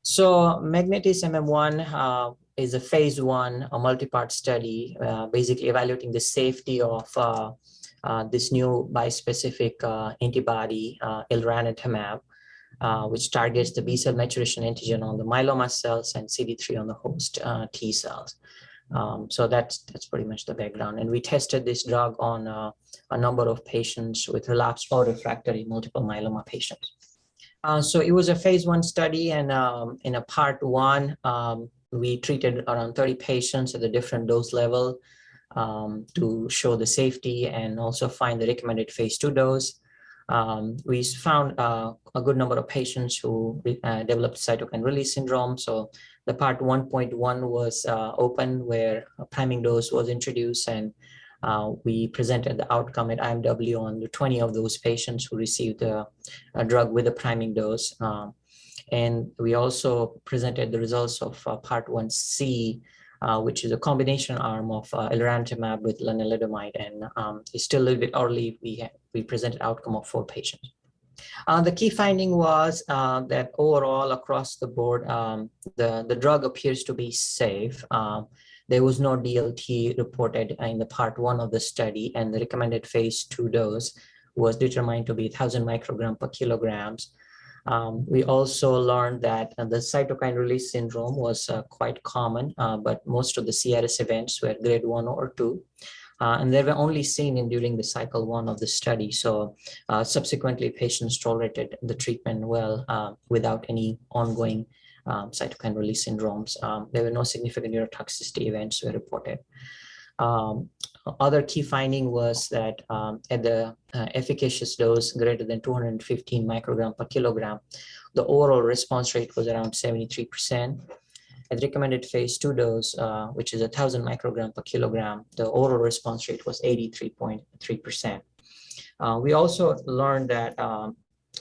So Magnetis MM1 is a phase 1, a multi-part study, basically evaluating the safety of this new bispecific antibody, elranatamab, which targets the B-cell maturation antigen on the myeloma cells and CD3 on the host T cells. So that's pretty much the background. And we tested this drug on a number of patients with relapsed or refractory multiple myeloma patients. So it was a phase 1 study, and in a part 1, we treated around 30 patients at a different dose level to show the safety and also find the recommended phase 2 dose. We found a good number of patients who developed cytokine release syndrome. So the part 1.1 was open, where a priming dose was introduced, and we presented the outcome at IMW on the 20 of those patients who received a drug with a priming dose. And we also presented the results of part 1C, which is a combination arm of elranatamab with lenalidomide. And it's still a little bit early. We presented outcome of 4 patients. The key finding was that overall across the board, the drug appears to be safe. There was no DLT reported in the part 1 of the study, and the recommended phase 2 dose was determined to be 1,000 microgram per kilograms. We also learned that the cytokine release syndrome was quite common, but most of the CRS events were grade 1 or 2. And they were only seen during the cycle 1 of the study. So subsequently, patients tolerated the treatment well without any ongoing cytokine release syndromes. There were no significant neurotoxicity events were reported. Other key finding was that at the efficacious dose greater than 215 microgram per kilogram, the overall response rate was around 73%. At the recommended phase 2 dose, which is 1,000 microgram per kilogram, the overall response rate was 83.3%. We also learned that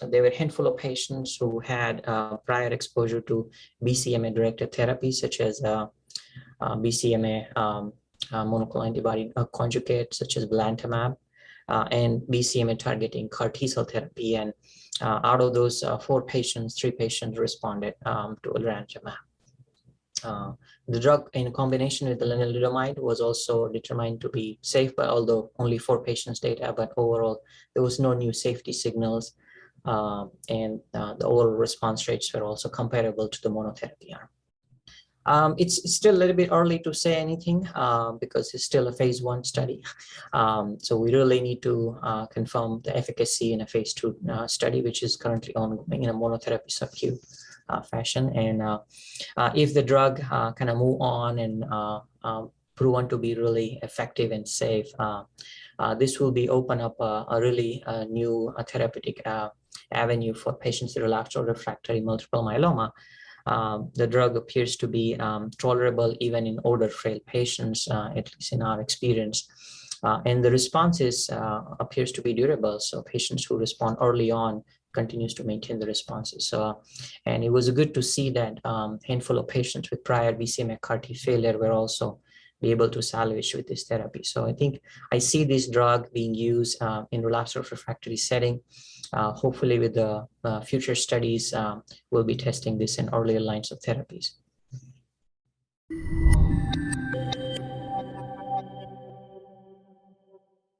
there were a handful of patients who had prior exposure to BCMA-directed therapy, such as BCMA monoclonal antibody conjugate, such as belantamab, and BCMA targeting CAR T-cell therapy. And out of those 4 patients, 3 patients responded to elranatamab. The drug in combination with the lenalidomide was also determined to be safe, but although only 4 patients data, but overall there was no new safety signals, and the overall response rates were also comparable to the monotherapy arm. It's still a little bit early to say anything because it's still a phase 1 study. So we really need to confirm the efficacy in a phase 2 study, which is currently ongoing in a monotherapy subQ fashion. And if the drug kind of move on and proven to be really effective and safe, this will be open up a really new therapeutic avenue for patients with relapsed or refractory multiple myeloma. The drug appears to be tolerable even in older frail patients, at least in our experience. And the responses appears to be durable. So patients who respond early on continues to maintain the responses. So, and it was good to see that handful of patients with prior BCMA CAR T failure were also be able to salvage with this therapy. So I think I see this drug being used in relapsed or refractory setting. Hopefully with the future studies, we'll be testing this in earlier lines of therapies.